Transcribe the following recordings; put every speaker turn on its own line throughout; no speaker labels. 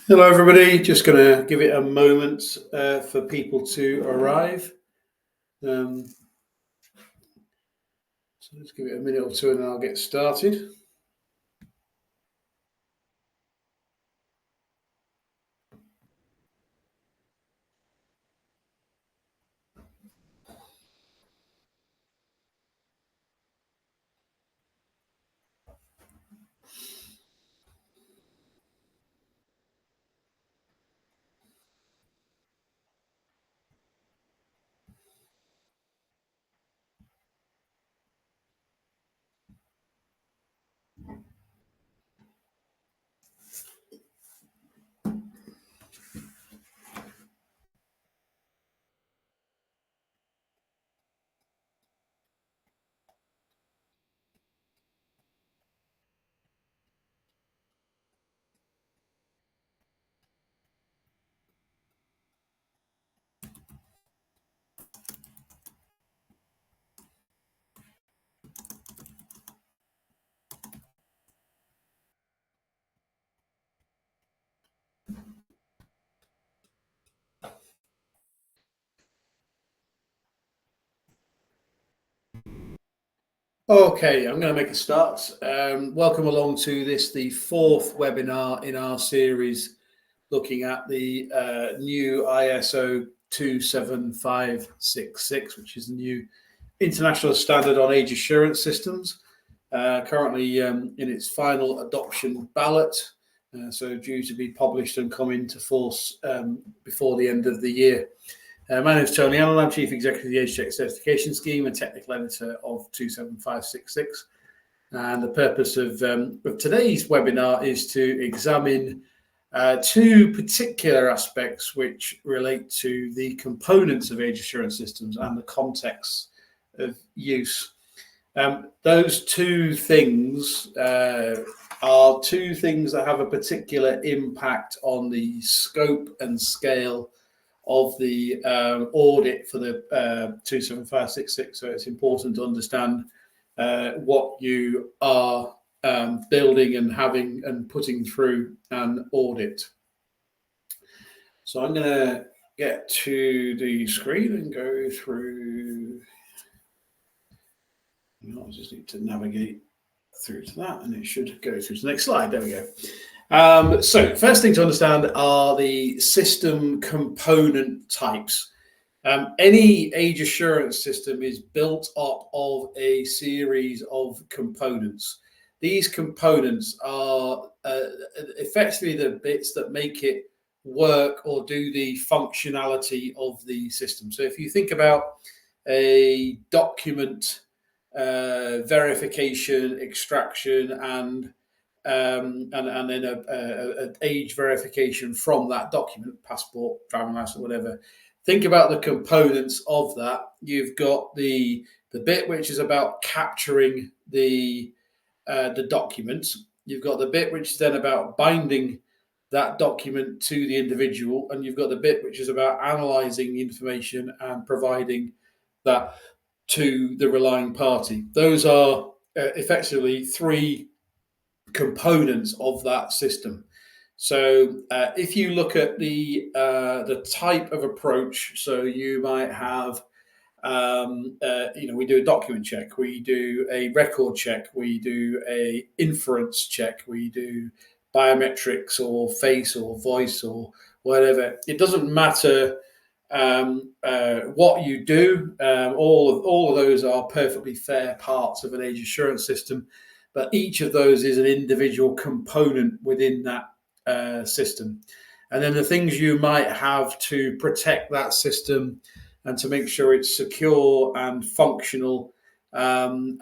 Hello, everybody. Just going to give it a moment for people to arrive. So let's give it a minute or two and I'll get started. Okay, I'm going to make a start. Welcome along to this, the fourth webinar in our series looking at the new ISO 27566, which is the new international standard on age assurance systems, currently in its final adoption ballot, so due to be published and come into force before the end of the year. My name is Tony Allen. I'm Chief Executive of the Age Check Certification Scheme and Technical Editor of 27566. And the purpose of today's webinar is to examine two particular aspects which relate to the components of age assurance systems and the context of use. Those two things are two things that have a particular impact on the scope and scale of the audit for the 27566. So it's important to understand what you are building and having and putting through an audit. So I'm going to get to the screen and go through. I just need to navigate through to that and it should go through to the next slide. There we go. So first thing to understand are the system component types. Any age assurance system is built up of a series of components. These components are effectively the bits that make it work or do the functionality of the system. So if you think about a document verification, extraction, and then an age verification from that document, passport, driving license, whatever. Think about the components of that. You've got the bit which is about capturing the documents. You've got the bit which is then about binding that document to the individual, and you've got the bit which is about analysing the information and providing that to the relying party. Those are effectively three components of that system. So if you look at the type of approach, so you might have, we do a document check, we do a record check, we do a inference check, we do biometrics or face or voice or whatever. It doesn't matter what you do. All of those are perfectly fair parts of an age assurance system, but each of those is an individual component within that system. And then the things you might have to protect that system and to make sure it's secure and functional and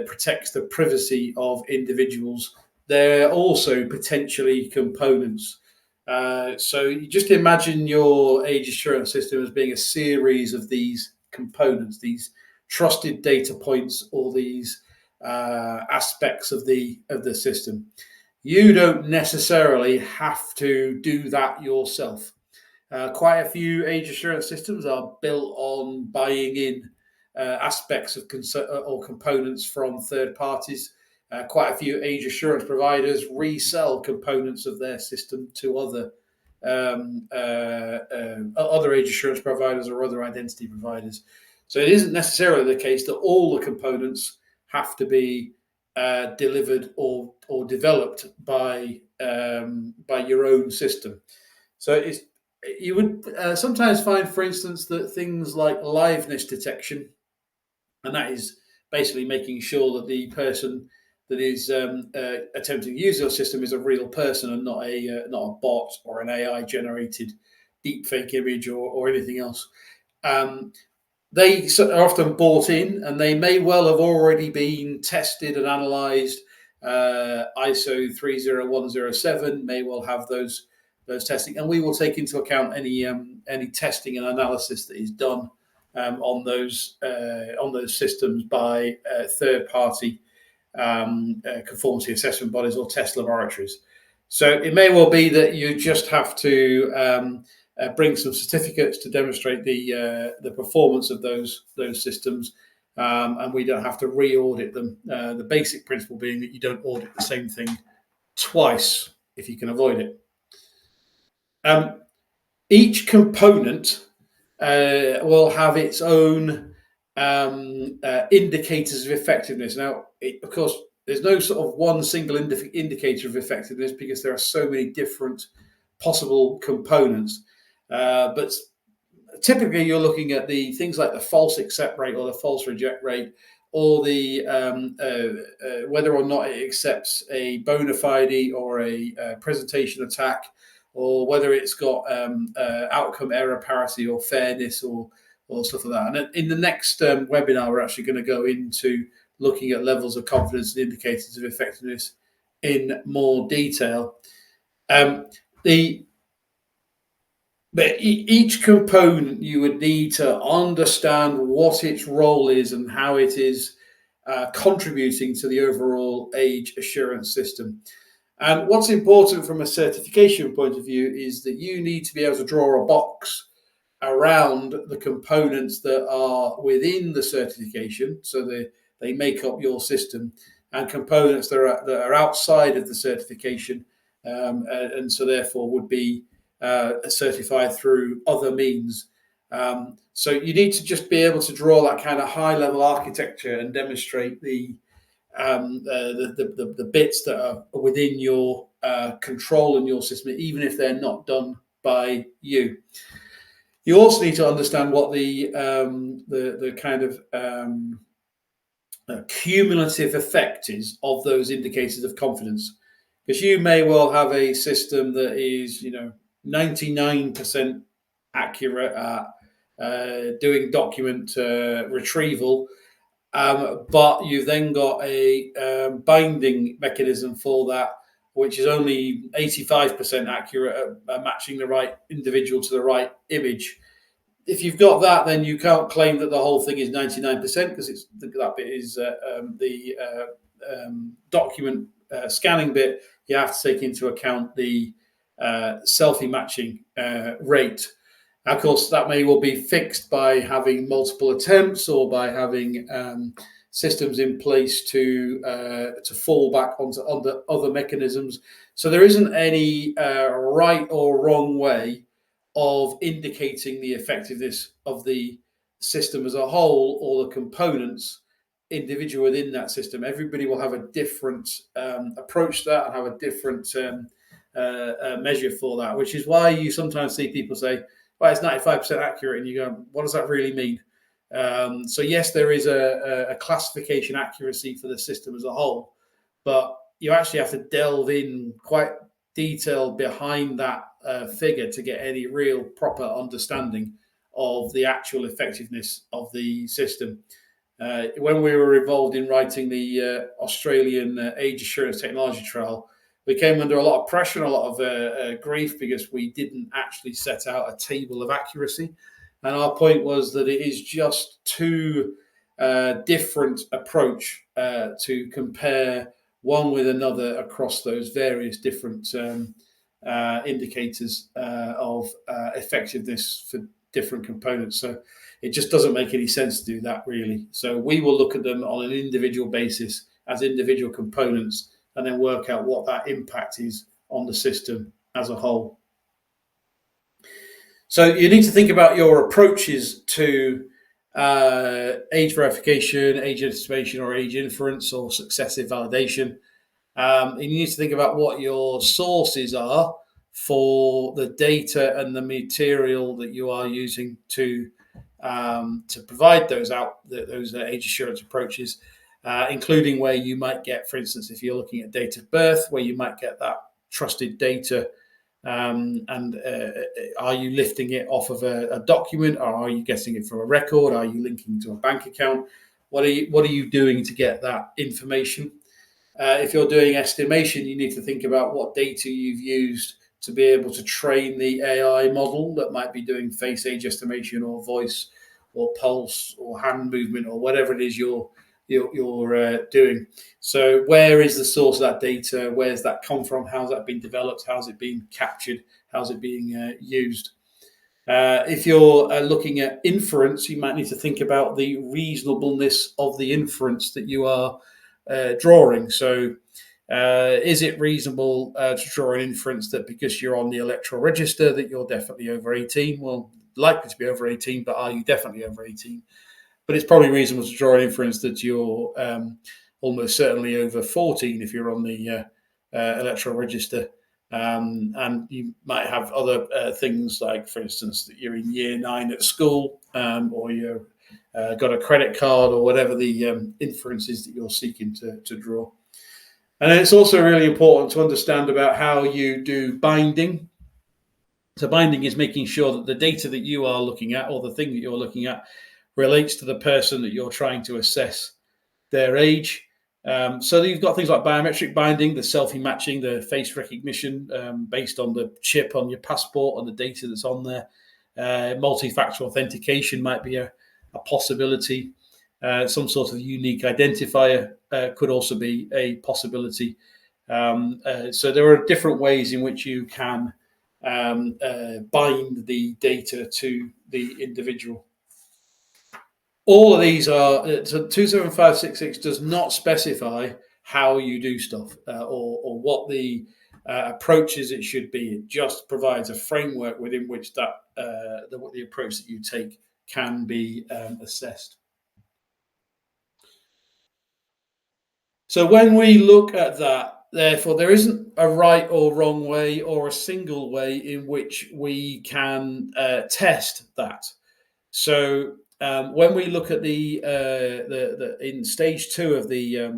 protects the privacy of individuals, they're also potentially components. So you just imagine your age assurance system as being a series of these components, these trusted data points, or these aspects of the system. You don't necessarily have to do that yourself. Quite a few age assurance systems are built on buying in aspects of or components from third parties. quite a few age assurance providers resell components of their system to other age assurance providers or other identity providers. So it isn't necessarily the case that all the components have to be delivered or developed by your own system. So you would sometimes find, for instance, that things like liveness detection, and that is basically making sure that the person that is attempting to use your system is a real person and not a bot or an AI generated deepfake image or anything else. They are often bought in, and they may well have already been tested and analysed. ISO 30107 may well have those testing, and we will take into account any testing and analysis that is done on those systems by third party conformity assessment bodies or test laboratories. So it may well be that you just have to bring some certificates to demonstrate the performance of those systems, and we don't have to re-audit them. The basic principle being that you don't audit the same thing twice if you can avoid it. Each component will have its own indicators of effectiveness. Now, of course, there's no sort of one single indicator of effectiveness because there are so many different possible components. But typically, you're looking at the things like the false accept rate or the false reject rate, or the whether or not it accepts a bona fide or a presentation attack, or whether it's got outcome error parity or fairness or stuff like that. And in the next webinar, we're actually going to go into looking at levels of confidence and indicators of effectiveness in more detail. But each component, you would need to understand what its role is and how it is contributing to the overall age assurance system. And what's important from a certification point of view is that you need to be able to draw a box around the components that are within the certification, so they make up your system, and components that are outside of the certification, and so therefore would be certified through other means. So you need to just be able to draw that kind of high level architecture and demonstrate the bits that are within your control in your system, even if they're not done by you. You also need to understand what the kind of cumulative effect is of those indicators of confidence, because you may well have a system that is 99% accurate at doing document retrieval, but you've then got a binding mechanism for that, which is only 85% accurate at matching the right individual to the right image. If you've got that, then you can't claim that the whole thing is 99% because that bit is the document scanning bit. You have to take into account the selfie matching rate. Of course, that may well be fixed by having multiple attempts or by having systems in place to fall back onto other mechanisms. So there isn't any right or wrong way of indicating the effectiveness of the system as a whole or the components individual within that system. Everybody will have a different approach to that and have a different measure for that, which is why you sometimes see people say, well, it's 95% accurate, and you go, what does that really mean? So yes, there is a classification accuracy for the system as a whole, but you actually have to delve in quite detailed behind that figure to get any real proper understanding of the actual effectiveness of the system. When we were involved in writing the Australian age assurance technology trial, we came under a lot of pressure and a lot of grief because we didn't actually set out a table of accuracy. And our point was that it is just too different approach to compare one with another across those various different indicators of effectiveness for different components. So it just doesn't make any sense to do that, really. So we will look at them on an individual basis as individual components, and then work out what that impact is on the system as a whole. So you need to think about your approaches to age verification, age estimation, or age inference, or successive validation. And you need to think about what your sources are for the data and the material that you are using to provide those age assurance approaches, including where you might get, for instance, if you're looking at date of birth, where you might get that trusted data. And are you lifting it off of a document, or are you getting it from a record? Are you linking to a bank account? What are you doing to get that information? If you're doing estimation, you need to think about what data you've used to be able to train the AI model that might be doing face age estimation, or voice, or pulse, or hand movement, or whatever it is you're doing. So where is the source of that data? Where's that come from? How's that been developed? How's it been captured? How's it being used? If you're looking at inference, you might need to think about the reasonableness of the inference that you are drawing. So is it reasonable to draw an inference that because you're on the electoral register that you're definitely over 18? Well, likely to be over 18, but are you definitely over 18? But it's probably reasonable to draw an inference that you're almost certainly over 14 if you're on the electoral register. And you might have other things like, for instance, that you're in year 9 at school, or you've got a credit card, or whatever the inference is that you're seeking to draw. And then it's also really important to understand about how you do binding. So binding is making sure that the data that you are looking at, or the thing that you're looking at, relates to the person that you're trying to assess their age. So you've got things like biometric binding, the selfie matching, the face recognition based on the chip on your passport and the data that's on there. Multi-factor authentication might be a possibility. Some sort of unique identifier could also be a possibility. So there are different ways in which you can bind the data to the individual. All of these are, so 27566 does not specify how you do stuff or what the approaches it should be. It just provides a framework within which that the approach that you take can be assessed. So when we look at that, therefore, there isn't a right or wrong way or a single way in which we can test that. So when we look at the in stage 2 of the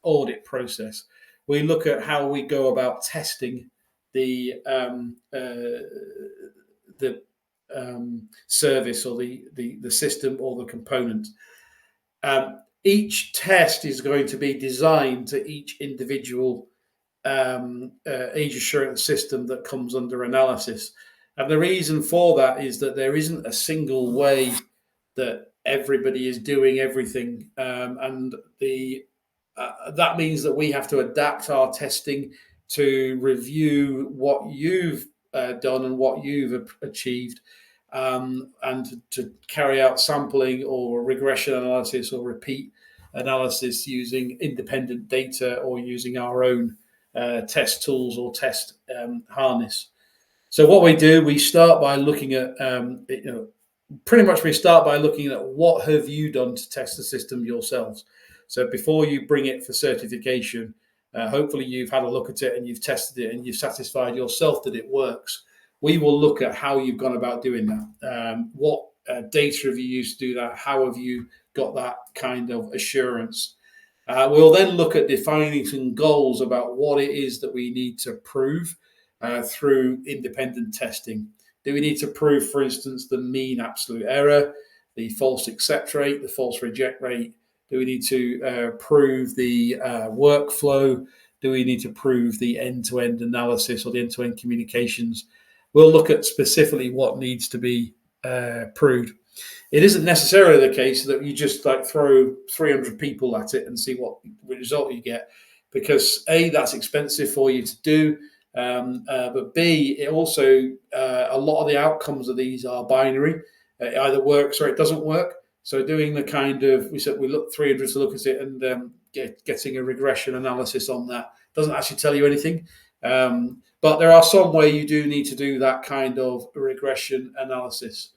audit process, we look at how we go about testing the service, or the system, or the component. Each test is going to be designed to each individual age assurance system that comes under analysis. And the reason for that is that there isn't a single way that everybody is doing everything. And that means that we have to adapt our testing to review what you've done and what you've achieved, and to carry out sampling or regression analysis or repeat analysis using independent data, or using our own test tools or test harness. So what we do, we start by looking at, pretty much we start by looking at what have you done to test the system yourselves. So before you bring it for certification, hopefully you've had a look at it and you've tested it and you've satisfied yourself that it works. We will look at how you've gone about doing that. What data have you used to do that? How have you got that kind of assurance? We'll then look at defining some goals about what it is that we need to prove through independent testing. Do we need to prove, for instance, the mean absolute error, the false accept rate, the false reject rate? Do we need to prove the workflow? Do we need to prove the end-to-end analysis or the end-to-end communications? We'll look at specifically what needs to be proved. It isn't necessarily the case that you just throw 300 people at it and see what result you get, because A, that's expensive for you to do, but B, it also a lot of the outcomes of these are binary. It either works or it doesn't work. So doing the kind of, we said we look 300 to look at it, and getting a regression analysis on that doesn't actually tell you anything. But there are some where you do need to do that kind of regression analysis.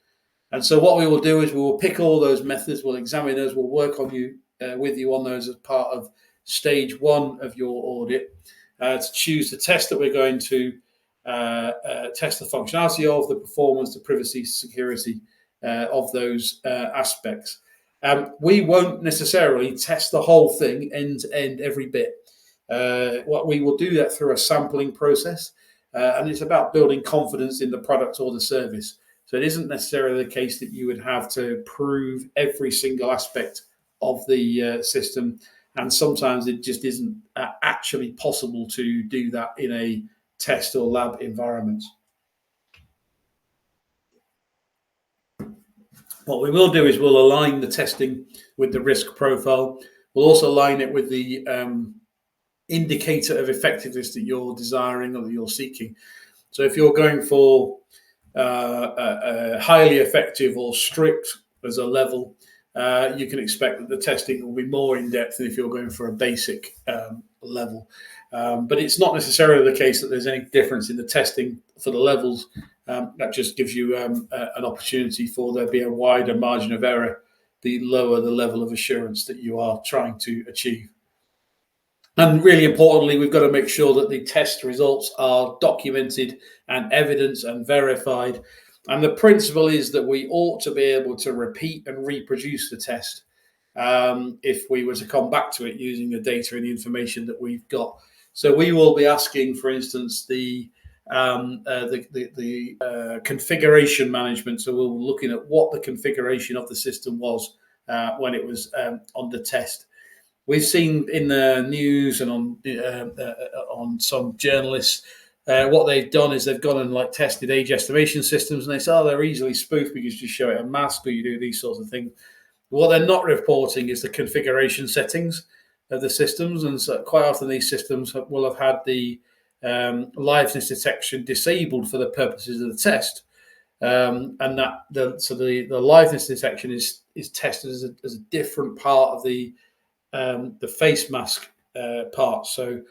And so what we will do is we will pick all those methods, we'll examine those, we'll work on you with you on those as part of stage one of your audit, to choose the test that we're going to test the functionality of, the performance, the privacy, security of those aspects. We won't necessarily test the whole thing end to end, every bit. What we will do that through a sampling process, and it's about building confidence in the product or the service. So it isn't necessarily the case that you would have to prove every single aspect of the system, and sometimes it just isn't actually possible to do that in a test or lab environment. What we will do is we'll align the testing with the risk profile. We'll also align it with the indicator of effectiveness that you're desiring or that you're seeking. So if you're going for highly effective or strict as a level, you can expect that the testing will be more in depth than if you're going for a basic level. But it's not necessarily the case that there's any difference in the testing for the levels. That just gives you an opportunity for there to be a wider margin of error the lower the level of assurance that you are trying to achieve. And really importantly, we've got to make sure that the test results are documented and evidenced and verified. And the principle is that we ought to be able to repeat and reproduce the test if we were to come back to it using the data and the information that we've got. So we will be asking, for instance, the configuration management. So we'll be looking at what the configuration of the system was when it was under test. We've seen in the news and on some journalists, what they've done is they've gone and tested age estimation systems, and they say, oh, they're easily spoofed because you show it a mask or you do these sorts of things. What they're not reporting is the configuration settings of the systems, and so quite often these systems will have had the liveness detection disabled for the purposes of the test, and that the liveness detection is tested as a different part of the face mask part, so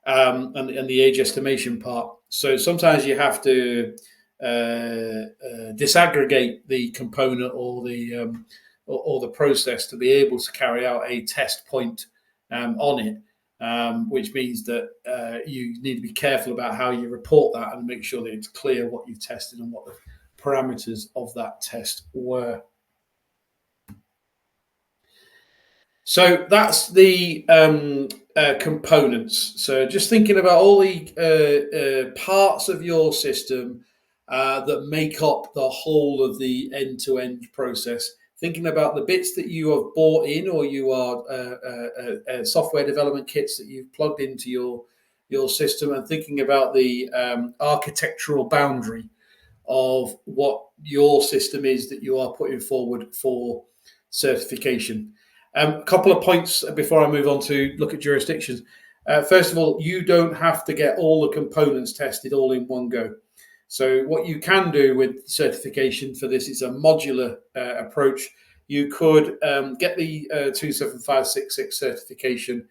and the age estimation part. So sometimes you have to disaggregate the component or the process to be able to carry out a test point on it, which means that you need to be careful about how you report that and make sure that it's clear what you've tested and what the parameters of that test were. So that's the components. So just thinking about all the parts of your system that make up the whole of the end-to-end process. Thinking about the bits that you have bought in, or you are software development kits that you've plugged into your system, and thinking about the architectural boundary of what your system is that you are putting forward for certification. A couple of points before I move on to look at jurisdictions. First of all, you don't have to get all the components tested all in one go. So what you can do with certification for this is a modular approach. You could get the 27566 certification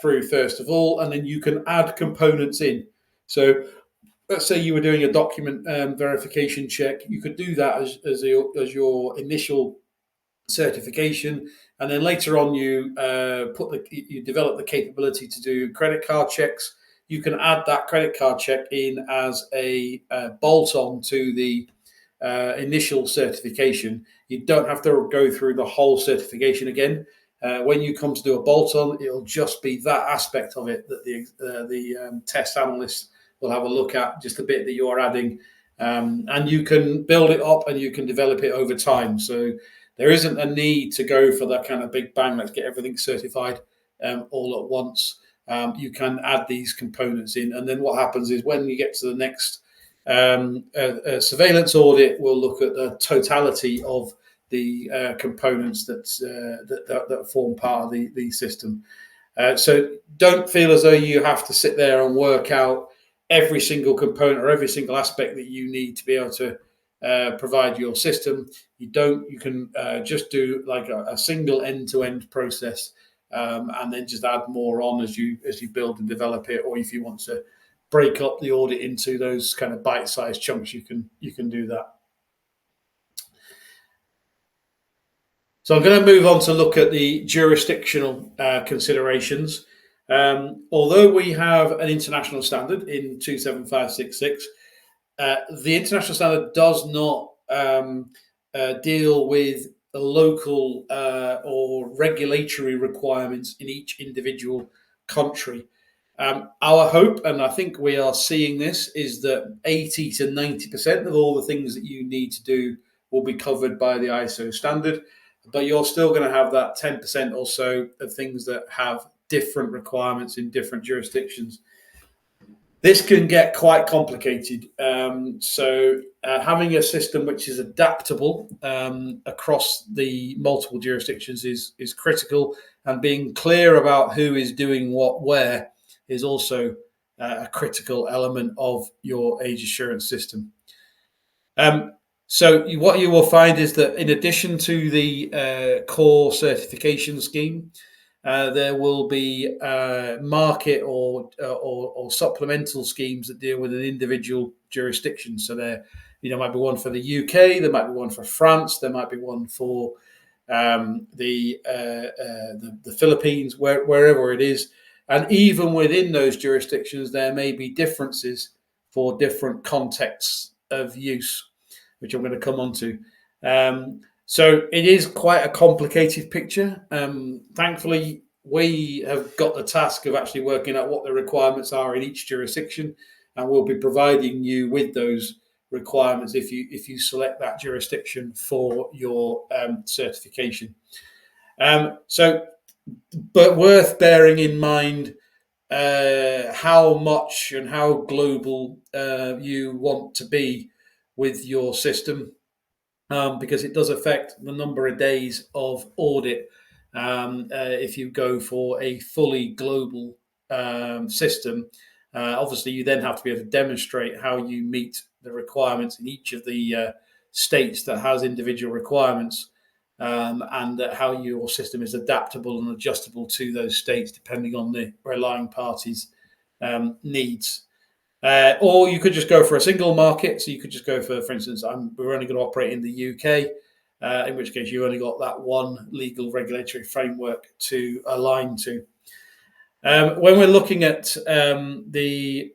through first of all, and then you can add components in. So let's say you were doing a document verification check. You could do that as your initial certification, and then later on you develop the capability to do credit card checks. You can add that credit card check in as a bolt-on to the initial certification. You don't have to go through the whole certification again. When you come to do a bolt-on, it'll just be that aspect of it that the test analyst will have a look at, just the bit that you're adding, and you can build it up and you can develop it over time. So there isn't a need to go for that kind of big bang, let's get everything certified all at once. You can add these components in, and then what happens is when you get to the next surveillance audit, we'll look at the totality of the components that form part of the system. So don't feel as though you have to sit there and work out every single component or every single aspect that you need to be able to provide your system. You can just do like a single end-to-end process, and then just add more on as you build and develop it. Or if you want to break up the audit into those kind of bite-sized chunks, you can do that. So I'm going to move on to look at the jurisdictional considerations. Although we have an international standard in 27566, the international standard does not deal with the local or regulatory requirements in each individual country. Our hope, and I think we are seeing this, is that 80 to 90% of all the things that you need to do will be covered by the ISO standard, but you're still going to have that 10% or so of things that have different requirements in different jurisdictions. This can get quite complicated. So having a system which is adaptable across the multiple jurisdictions is critical, and being clear about who is doing what where is also a critical element of your age assurance system. So what you will find is that in addition to the core certification scheme, there will be market or supplemental schemes that deal with an individual jurisdiction. So there, might be one for the UK, there might be one for France, there might be one for the Philippines, wherever it is. And even within those jurisdictions, there may be differences for different contexts of use, which I'm going to come on to. So it is quite a complicated picture. Thankfully, we have got the task of actually working out what the requirements are in each jurisdiction, and we'll be providing you with those requirements if you select that jurisdiction for your certification. But worth bearing in mind how much and how global you want to be with your system, because it does affect the number of days of audit. If you go for a fully global system, obviously you then have to be able to demonstrate how you meet the requirements in each of the states that has individual requirements, and how your system is adaptable and adjustable to those states depending on the relying parties' needs. Or you could just go for a single market. So you could just go for instance, we're only going to operate in the UK, in which case you only got that one legal regulatory framework to align to. When we're looking at the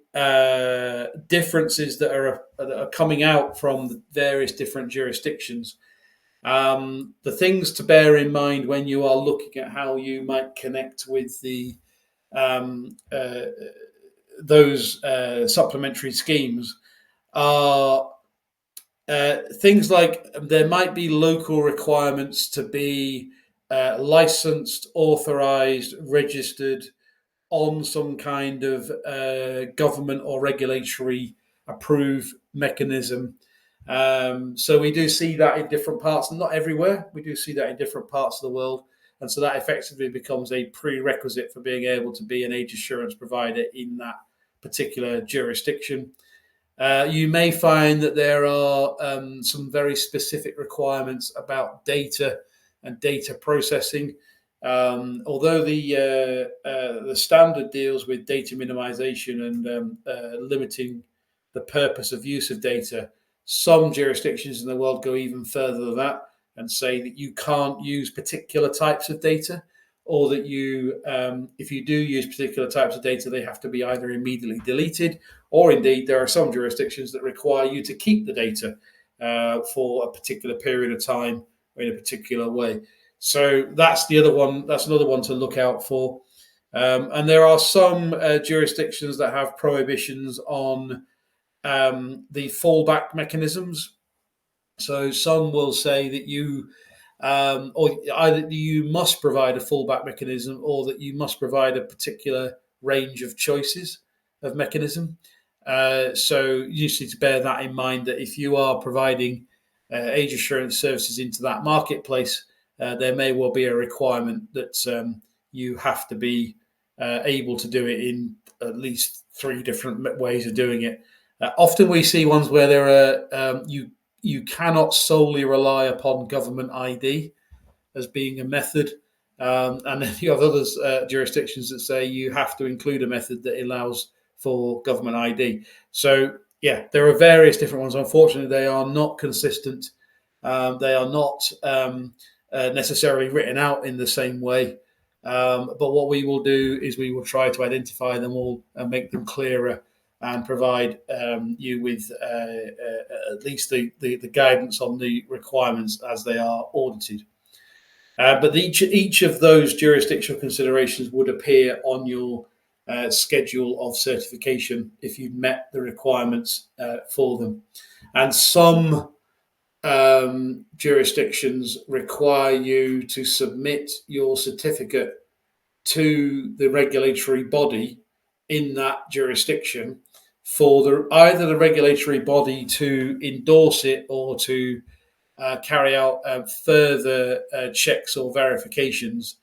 differences that are coming out from the various different jurisdictions, the things to bear in mind when you are looking at how you might connect with the those supplementary schemes are things like there might be local requirements to be licensed, authorized, registered on some kind of government or regulatory approved mechanism. So we do see that in different parts, not everywhere. We do see that in different parts of the world. And so that effectively becomes a prerequisite for being able to be an age assurance provider in that particular jurisdiction. You may find that there are some very specific requirements about data and data processing. Although the standard deals with data minimization and limiting the purpose of use of data, some jurisdictions in the world go even further than that and say that you can't use particular types of data, or that you, if you do use particular types of data, they have to be either immediately deleted, or indeed there are some jurisdictions that require you to keep the data for a particular period of time or in a particular way. So that's the other one. That's another one to look out for. And there are some jurisdictions that have prohibitions on the fallback mechanisms. So some will say that you, or either you must provide a fallback mechanism, or that you must provide a particular range of choices of mechanism. So you just need to bear that in mind, that if you are providing age assurance services into that marketplace, there may well be a requirement that you have to be able to do it in at least 3 different ways of doing it. Often we see ones where there are you cannot solely rely upon government ID as being a method. And then you have other jurisdictions that say you have to include a method that allows for government ID. So, yeah, there are various different ones. Unfortunately, they are not consistent. They are not necessarily written out in the same way. But what we will do is we will try to identify them all and make them clearer and provide you with at least the guidance on the requirements as they are audited. But each of those jurisdictional considerations would appear on your schedule of certification if you met the requirements for them. And some jurisdictions require you to submit your certificate to the regulatory body in that jurisdiction for either the regulatory body to endorse it or to carry out further checks or verifications,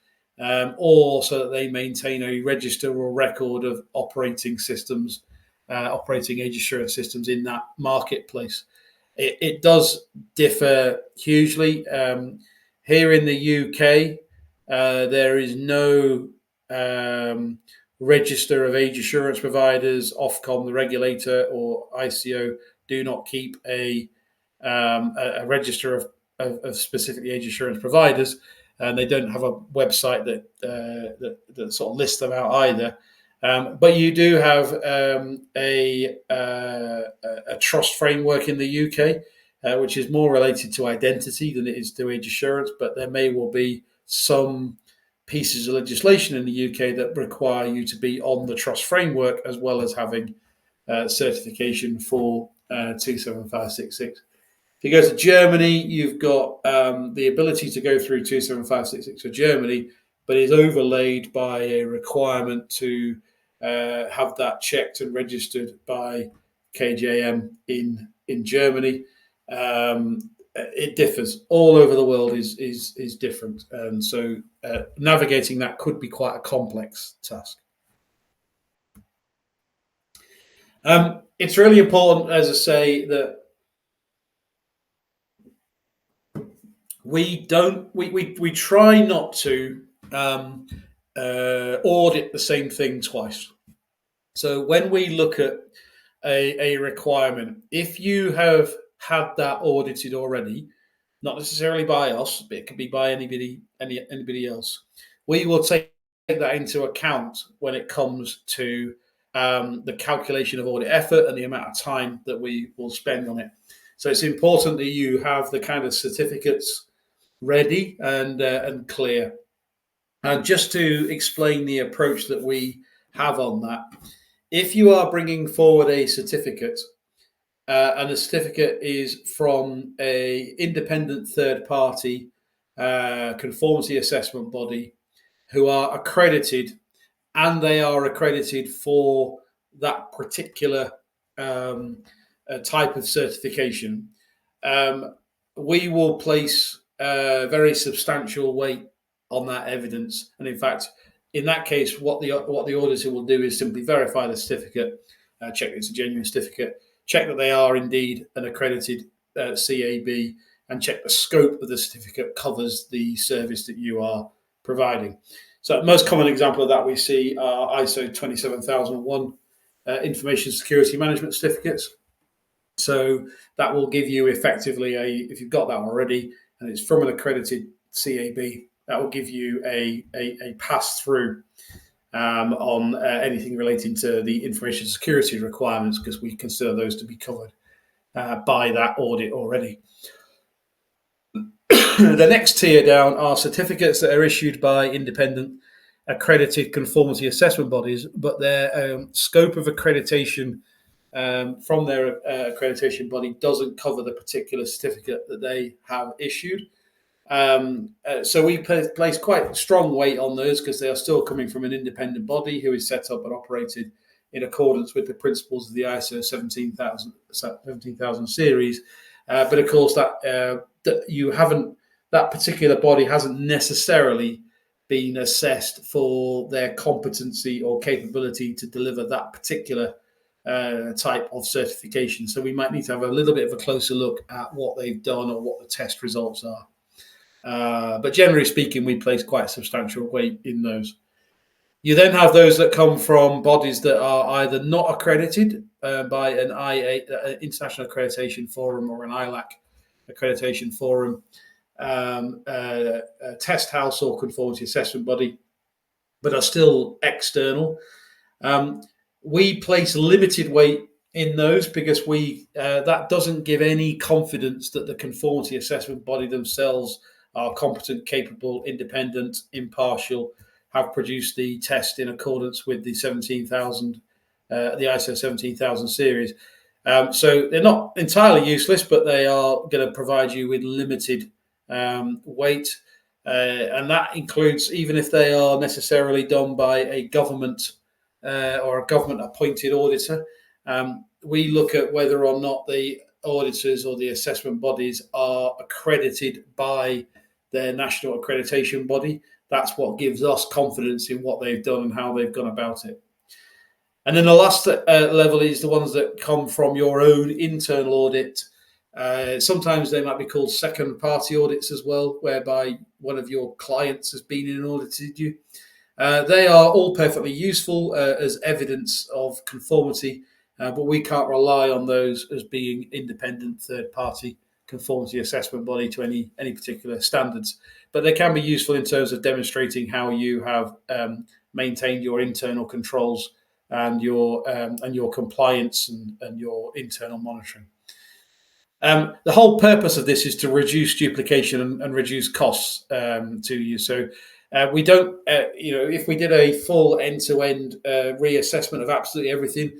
or so that they maintain a register or record of operating systems, operating age assurance systems in that marketplace. It does differ hugely. Here in the UK, there is no register of age assurance providers. Ofcom, the regulator, or ICO do not keep a register of specifically age assurance providers, and they don't have a website that sort of lists them out either. But you do have a trust framework in the UK, which is more related to identity than it is to age assurance. But there may well be some pieces of legislation in the UK that require you to be on the trust framework as well as having certification for 27566. If you go to Germany, you've got the ability to go through 27566 for Germany, but is overlaid by a requirement to have that checked and registered by KJM in Germany. It differs all over the world. Is different, and so navigating that could be quite a complex task. It's really important, as I say, that we try not to audit the same thing twice. So when we look at a requirement, if you have had that audited already, not necessarily by us, but it could be by anybody else, we will take that into account when it comes to the calculation of audit effort and the amount of time that we will spend on it. So it's important that you have the kind of certificates ready and clear. And just to explain the approach that we have on that, if you are bringing forward a certificate, and the certificate is from a independent third party conformity assessment body who are accredited, and they are accredited for that particular type of certification, we will place very substantial weight on that evidence. And in fact, in that case, what the auditor will do is simply verify the certificate, check it's a genuine certificate, check that they are indeed an accredited CAB, and check the scope of the certificate covers the service that you are providing. So the most common example of that we see are ISO 27001 information security management certificates. So that will give you effectively if you've got that already and it's from an accredited CAB, that will give you a pass-through on anything relating to the information security requirements, because we consider those to be covered by that audit already. The next tier down are certificates that are issued by independent accredited conformity assessment bodies, but their scope of accreditation from their accreditation body doesn't cover the particular certificate that they have issued. So we place quite strong weight on those because they are still coming from an independent body who is set up and operated in accordance with the principles of the ISO 17000 series. But of course, that particular body hasn't necessarily been assessed for their competency or capability to deliver that particular type of certification. So we might need to have a little bit of a closer look at what they've done or what the test results are. But generally speaking, we place quite substantial weight in those. You then have those that come from bodies that are either not accredited by an International Accreditation Forum or an ILAC accreditation forum, a test house or conformity assessment body, but are still external. We place limited weight in those because that doesn't give any confidence that the conformity assessment body themselves are competent, capable, independent, impartial, have produced the test in accordance with the 17,000, the ISO 17,000 series. So they're not entirely useless, but they are going to provide you with limited weight. And that includes even if they are necessarily done by a government or a government-appointed auditor. We look at whether or not the auditors or the assessment bodies are accredited by their national accreditation body. That's what gives us confidence in what they've done and how they've gone about it. And then the last level is the ones that come from your own internal audit. Sometimes they might be called second-party audits as well, whereby one of your clients has been in and audited you. They are all perfectly useful as evidence of conformity, but we can't rely on those as being independent third-party conformity assessment body to any particular standards. But they can be useful in terms of demonstrating how you have maintained your internal controls and your compliance and your internal monitoring. The whole purpose of this is to reduce duplication and reduce costs to you. So we don't, if we did a full end-to-end reassessment of absolutely everything,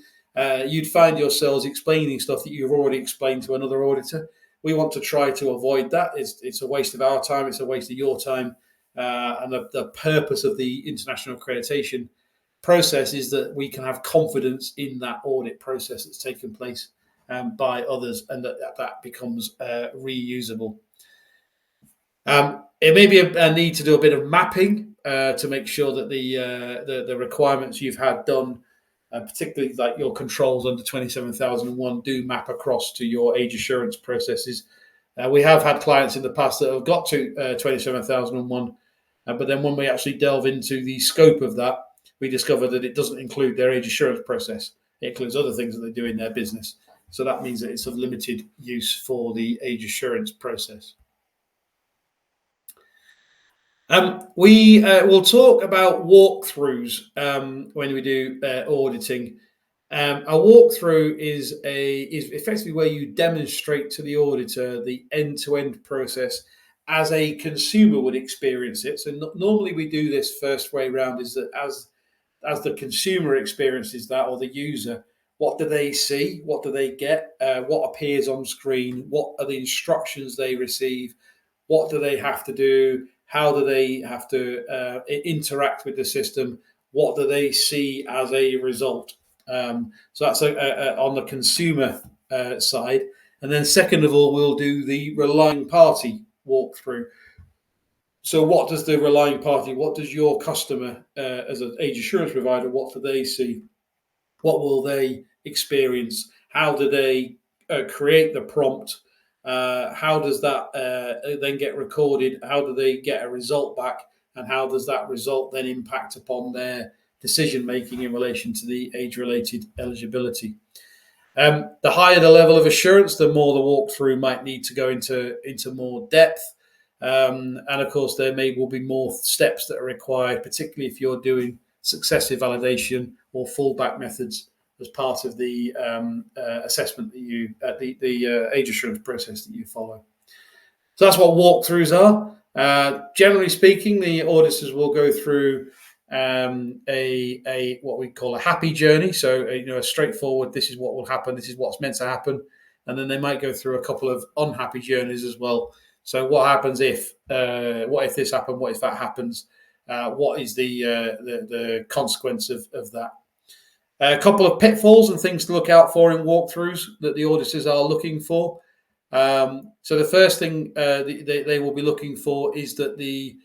you'd find yourselves explaining stuff that you've already explained to another auditor. We want to try to avoid that. It's a waste of our time. It's a waste of your time. And the purpose of the international accreditation process is that we can have confidence in that audit process that's taken place by others, and that becomes reusable. It may be a need to do a bit of mapping to make sure that the requirements you've had done, particularly like your controls under 27001, do map across to your age assurance processes. We have had clients in the past that have got to 27001, but then when we actually delve into the scope of that, we discover that it doesn't include their age assurance process. It includes other things that they do in their business. So that means that it's of limited use for the age assurance process. We will talk about walkthroughs when we do auditing. A walkthrough is effectively where you demonstrate to the auditor the end-to-end process as a consumer would experience it. So normally we do this first way round, is that as the consumer experiences that, or the user, what do they see? What do they get? What appears on screen? What are the instructions they receive? What do they have to do? How do they have to interact with the system? What do they see as a result? So that's on the consumer side. And then second of all, we'll do the relying party walkthrough. So what does the relying party, what does your customer as an age assurance provider, what do they see? What will they experience? How do they create the prompt? How does that then get recorded? How do they get a result back? And how does that result then impact upon their decision making in relation to the age-related eligibility? The higher the level of assurance, the more the walkthrough might need to go into more depth. And of course, there will be more steps that are required, particularly if you're doing successive validation or fallback methods as part of the assessment that you, the age assurance process that you follow. So that's what walkthroughs are. Generally speaking, the auditors will go through a what we call a happy journey. So a straightforward, this is what will happen, this is what's meant to happen, and then they might go through a couple of unhappy journeys as well. So what happens if? What if this happened? What if that happens? What is the consequence of that? A couple of pitfalls and things to look out for in walkthroughs that the auditors are looking for. So the first thing they will be looking for is that the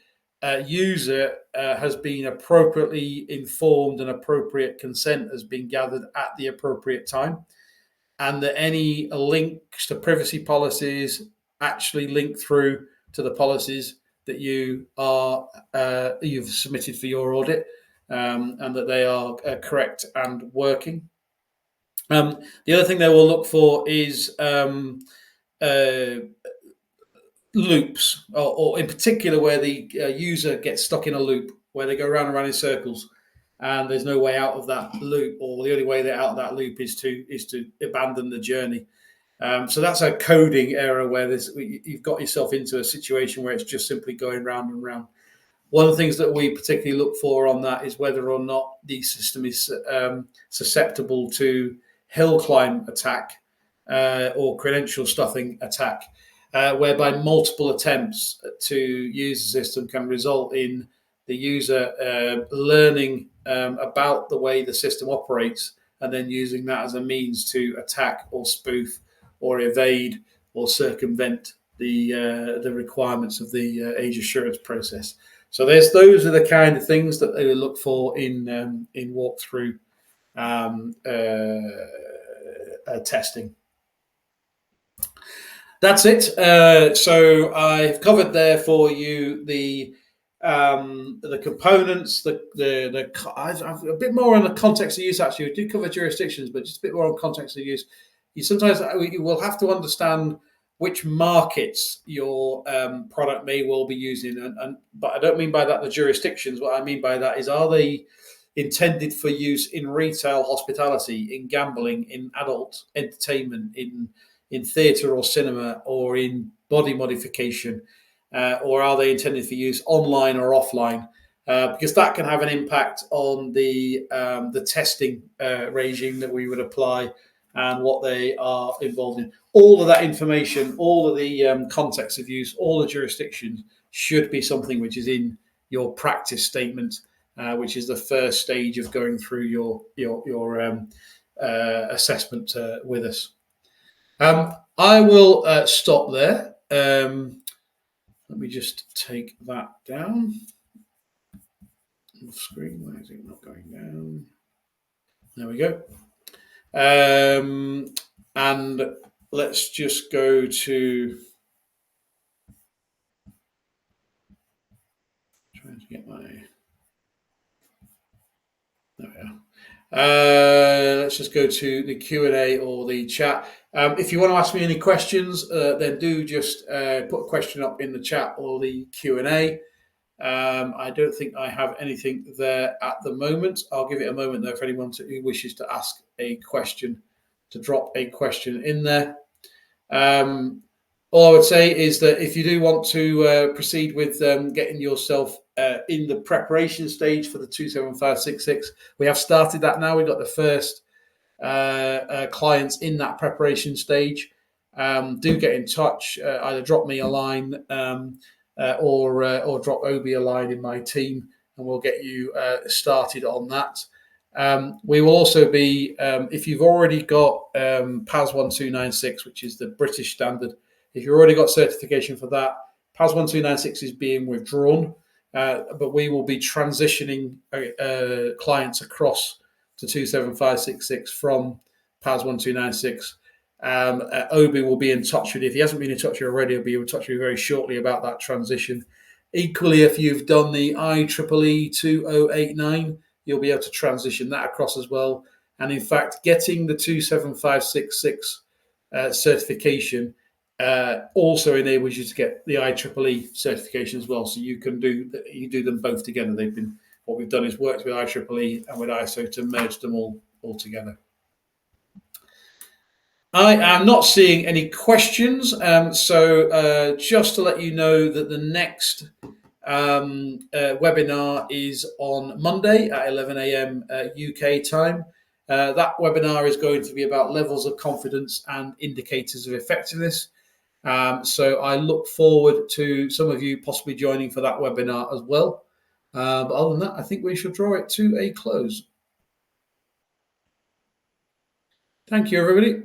user has been appropriately informed and appropriate consent has been gathered at the appropriate time, and that any links to privacy policies actually link through to the policies that you've submitted for your audit, and that they are correct and working. The other thing they will look for is loops, or in particular where the user gets stuck in a loop, where they go round and round in circles, and there's no way out of that loop, or the only way they're out of that loop is to abandon the journey. So that's a coding error where you've got yourself into a situation where it's just simply going round and round. One of the things that we particularly look for on that is whether or not the system is susceptible to hill climb attack or credential stuffing attack, whereby multiple attempts to use the system can result in the user learning about the way the system operates, and then using that as a means to attack or spoof or evade or circumvent the requirements of the age assurance process. So those are the kind of things that they will look for in walkthrough testing. That's it. So I've covered there for you the components, I've a bit more on the context of use. Actually, we do cover jurisdictions, but just a bit more on context of use. You will have to understand which markets your product may well be used in, but I don't mean by that the jurisdictions. What I mean by that is, are they intended for use in retail, hospitality, in gambling, in adult entertainment, in theatre or cinema, or in body modification, or are they intended for use online or offline? Because that can have an impact on the testing regime that we would apply and what they are involved in. All of that information, all of the context of use, all the jurisdictions should be something which is in your practice statement, which is the first stage of going through your assessment with us. I will stop there. Let me just take that down. Off screen, why is it not going down? There we go. And let's just go to trying to get my. There we are. Let's just go to the Q&A or the chat. If you want to ask me any questions, then do just put a question up in the chat or the Q&A. I don't think I have anything there at the moment. I'll give it a moment though for anyone who wishes to ask a question, to drop a question in there. All I would say is that if you do want to proceed with getting yourself in the preparation stage for the 27566, we have started that now. We've got the first clients in that preparation stage. Do get in touch. Either drop me a line or drop Obi a line in my team, and we'll get you started on that. We will also be, if you've already got PAS 1296, which is the British standard, if you've already got certification for that, PAS 1296 is being withdrawn, but we will be transitioning clients across to 27566 from PAS 1296. Obi will be in touch with you. If he hasn't been in touch with you already, he'll be in touch with you very shortly about that transition. Equally, if you've done the IEEE 2089, you'll be able to transition that across as well. And in fact, getting the 27566 certification also enables you to get the IEEE certification as well. So you do them both together. What we've done is worked with IEEE and with ISO to merge them all together. I am not seeing any questions, so just to let you know that the next webinar is on Monday at 11 a.m. UK time. That webinar is going to be about levels of confidence and indicators of effectiveness. So I look forward to some of you possibly joining for that webinar as well. But other than that, I think we should draw it to a close. Thank you, everybody.